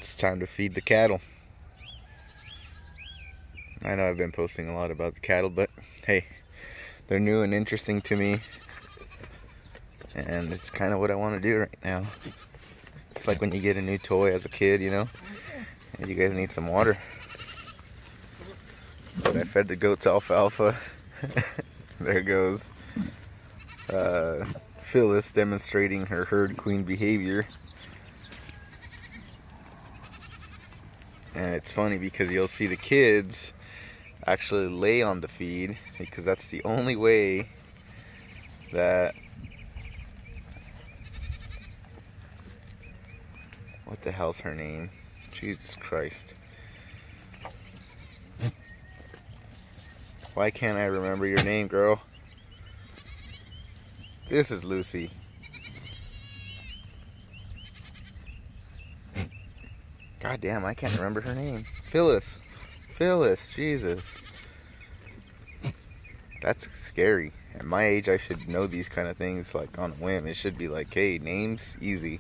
It's time to feed the cattle. I know I've been posting a lot about the cattle, but hey, they're new and interesting to me, and it's kind of what I want to do right now. It's like when you get a new toy as a kid, you know, and you guys need some water. But I fed the goats alfalfa. There goes Phyllis demonstrating her herd queen behavior. And it's funny because you'll see the kids actually lay on the feed, because that's the only way that, what the hell's her name? Jesus Christ. Why can't I remember your name, girl? This is Lucy. God damn, I can't remember her name. Phyllis. Phyllis, Jesus. That's scary. At my age, I should know these kind of things like on a whim. It should be like, hey, names, easy.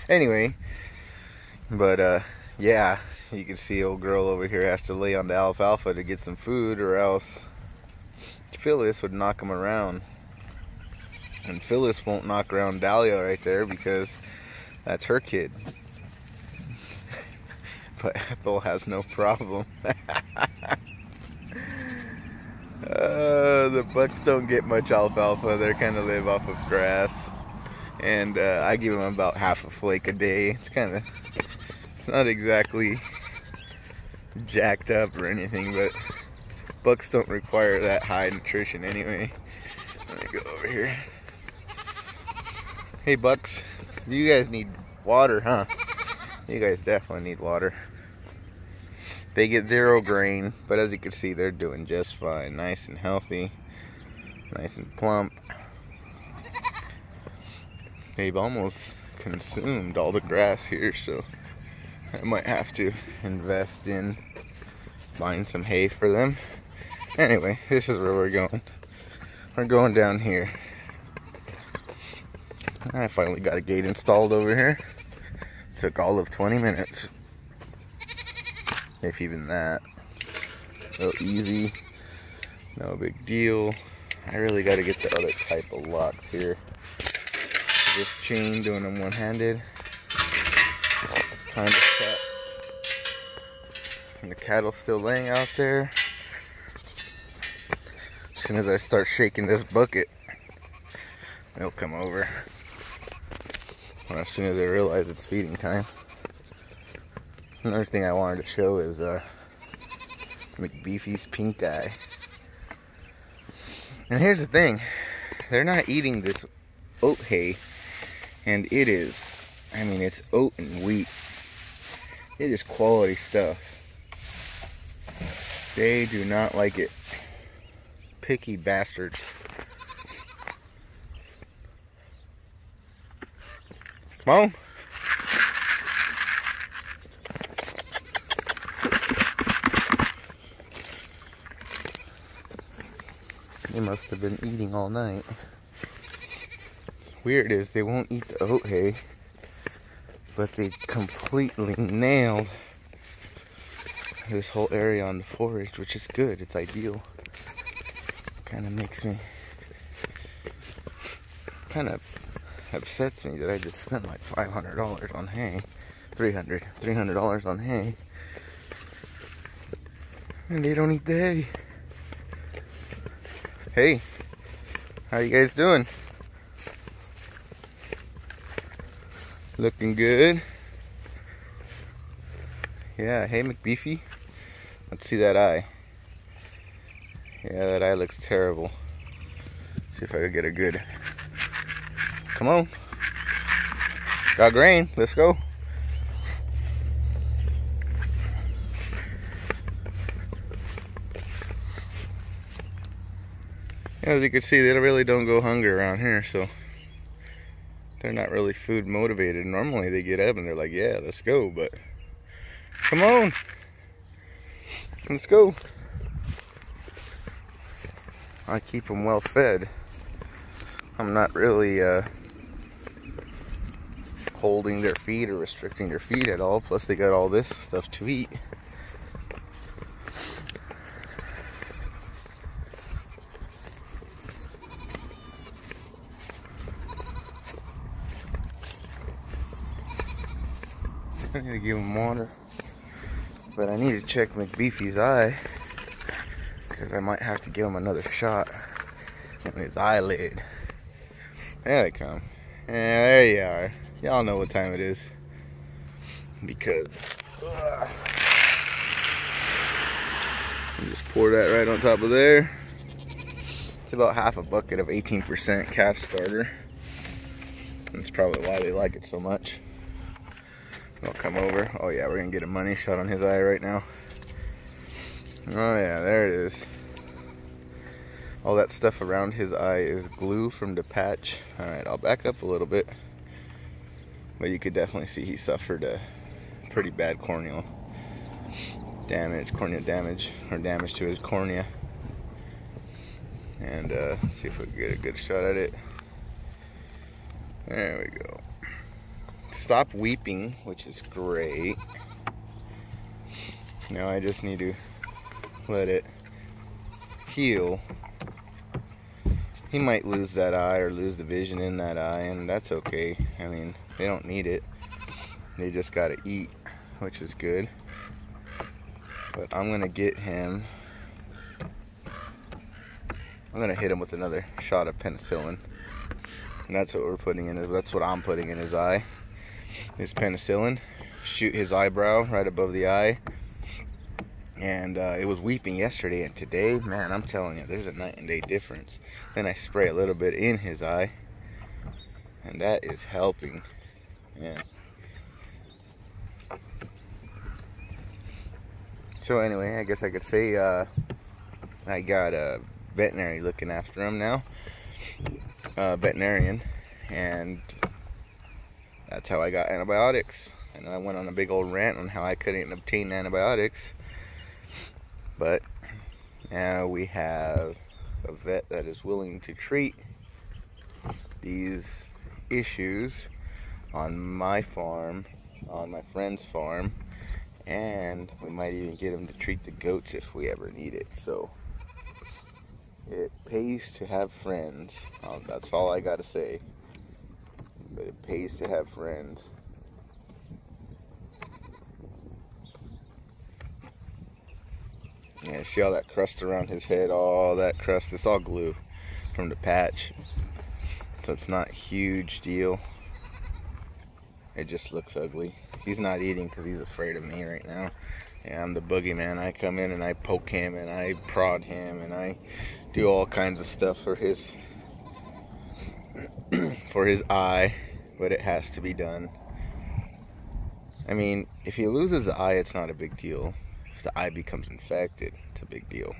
Anyway, but yeah, you can see old girl over here has to lay on the alfalfa to get some food, or else Phyllis would knock him around. And Phyllis won't knock around Dahlia right there because that's her kid. But Ethel has no problem. The bucks don't get much alfalfa. They kind of live off of grass. And I give them about half a flake a day. It's not exactly jacked up or anything, but bucks don't require that high nutrition anyway. Let me go over here. Hey bucks, you guys need water, huh? You guys definitely need water. They get 0 grain, but as you can see, they're doing just fine. Nice and healthy, nice and plump. They've almost consumed all the grass here, so I might have to invest in buying some hay for them. Anyway, this is where we're going. We're going down here. I finally got a gate installed over here. Took all of 20 minutes. If even that. Real easy. No big deal. I really got to get the other type of locks here. This chain, doing them one-handed. Time to cut. And the cattle's still laying out there. As soon as I start shaking this bucket, they'll come over. Or as soon as they realize it's feeding time. Another thing I wanted to show is McBeefy's pink eye. And here's the thing, they're not eating this oat hay, and it is, I mean, it's oat and wheat. It is quality stuff. They do not like it. Picky bastards. Come on. They must have been eating all night. Weird is they won't eat the oat hay, but they completely nailed this whole area on the forage, which is good. It's ideal. Kind of makes me, kind of upsets me that I just spent like $500 on hay, $300 on hay, and they don't eat the hay. Hey, how you guys doing? Looking good? Yeah, hey McBeefy. Let's see that eye. Yeah, that eye looks terrible. See if I can get a good. Come on. Got grain. Let's go. As you can see, they really don't go hungry around here, so they're not really food motivated. Normally they get up and they're like, yeah, let's go, but come on. Let's go. I keep them well fed. I'm not really holding their feet or restricting their feet at all. Plus they got all this stuff to eat. I need to give him water, but I need to check McBeefy's eye, because I might have to give him another shot on his eyelid. There they come. Yeah, there you are. Y'all know what time it is. Because you just pour that right on top of there. It's about half a bucket of 18% calf starter. That's probably why they like it so much. I'll come over. Oh yeah, we're gonna get a money shot on his eye right now. Oh yeah, there it is. All that stuff around his eye is glue from the patch. Alright, I'll back up a little bit. But you could definitely see he suffered a pretty bad corneal damage, or damage to his cornea. And see if we can get a good shot at it. There we go. Stop weeping, which is great. Now I just need to let it heal. He might lose that eye or lose the vision in that eye, and that's okay. I mean, they don't need it. They just gotta eat, which is good. But I'm gonna get him. I'm gonna hit him with another shot of penicillin. And that's what we're putting in. That's what I'm putting in his eye. Is penicillin. Shoot his eyebrow right above the eye. And it was weeping yesterday, and today, man, I'm telling you, there's a night and day difference. Then I spray a little bit in his eye, and that is helping. Yeah. So anyway, I guess I could say I got a veterinary looking after him now. Veterinarian, and that's how I got antibiotics. And I went on a big old rant on how I couldn't obtain antibiotics. But now we have a vet that is willing to treat these issues on my farm, on my friend's farm, and we might even get him to treat the goats if we ever need it. So it pays to have friends. That's all I gotta say. But it pays to have friends. Yeah, see all that crust around his head? All that crust, it's all glue from the patch. So it's not a huge deal. It just looks ugly. He's not eating because he's afraid of me right now. Yeah, I'm the boogeyman. I come in and I poke him and I prod him and I do all kinds of stuff for his for his eye, but it has to be done. I mean, if he loses the eye, it's not a big deal. If the eye becomes infected, it's a big deal.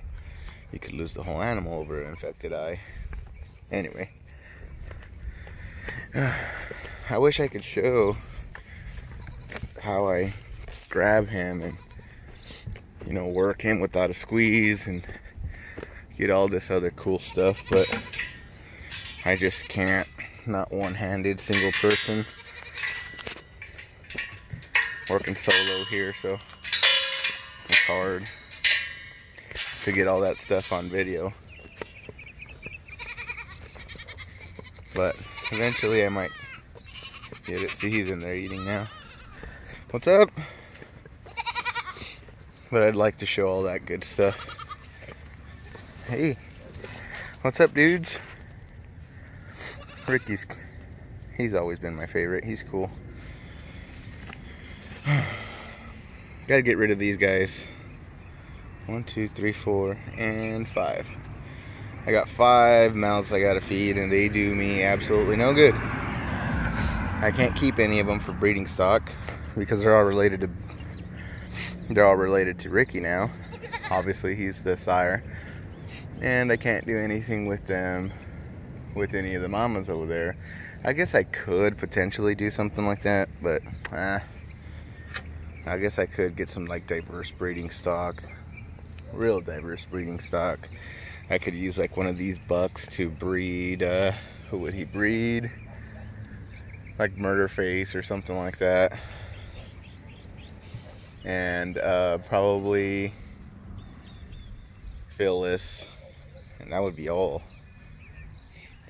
You could lose the whole animal over an infected eye. Anyway, I wish I could show how I grab him and, you know, work him without a squeeze and get all this other cool stuff, but I just can't. Not one-handed, single person working solo here, so it's hard to get all that stuff on video. But eventually I might get it. See, he's in there eating now. What's up? But I'd like to show all that good stuff. Hey, what's up, dudes? He's always been my favorite. He's cool. Gotta get rid of these guys. 1, 2, 3, 4, and 5. I got 5 mouths I gotta feed, and they do me absolutely no good. I can't keep any of them for breeding stock because they're all related to Ricky now. Obviously, he's the sire, and I can't do anything with them with any of the mamas over there. I guess I could potentially do something like that, but I guess I could get some like diverse breeding stock, real diverse breeding stock. I could use like one of these bucks to breed, who would he breed? like murder face or something like that. And probably Phyllis, and that would be all.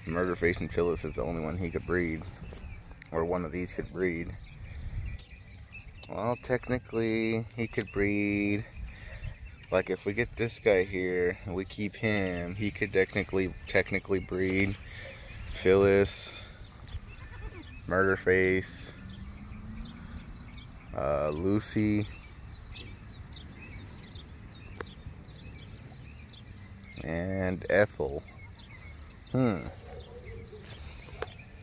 Murder face and Phyllis is the only one he could breed, or one of these could breed. Well, technically he could breed, like if we get this guy here and we keep him, he could technically breed Phyllis, murder face, Lucy, and Ethel.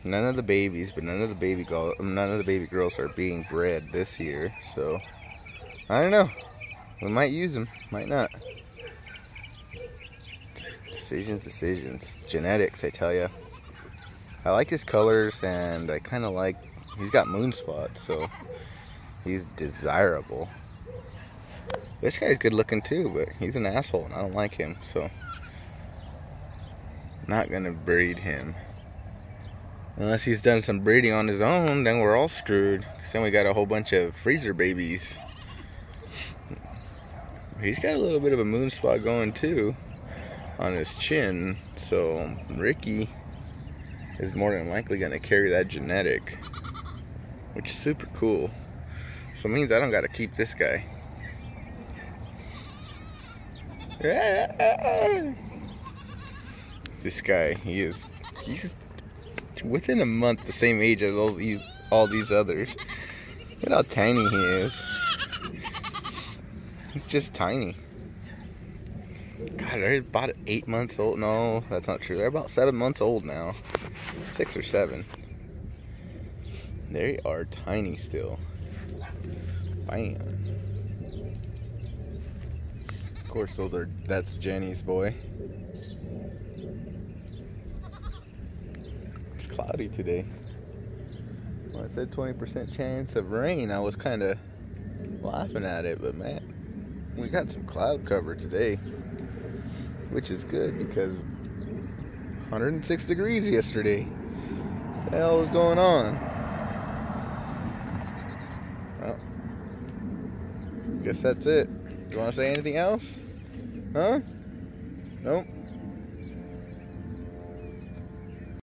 None of the babies, but none of the baby girls are being bred this year, so I don't know. We might use them, might not. Decisions. Genetics, I tell ya. I like his colors, and I kind of like, he's got moon spots, so he's desirable. This guy's good looking too, but he's an asshole, and I don't like him, so not gonna breed him. Unless he's done some breeding on his own, then we're all screwed. 'Cause then we got a whole bunch of freezer babies. He's got a little bit of a moon spot going too on his chin, so Ricky is more than likely gonna carry that genetic, which is super cool. So it means I don't gotta keep this guy. This guy, he's within a month the same age as all these others. Look at how tiny he is. He's just tiny. God, they're about 8 months old. No, that's not true. They're about 7 months old now. 6 or 7. They are tiny still. Bam. Of course, that's Jenny's boy. It's cloudy today. Well, I said 20% chance of rain. I was kind of laughing at it, but man, we got some cloud cover today, which is good because 106 degrees yesterday. What the hell is going on? Well, guess that's it. You want to say anything else? Huh? Nope.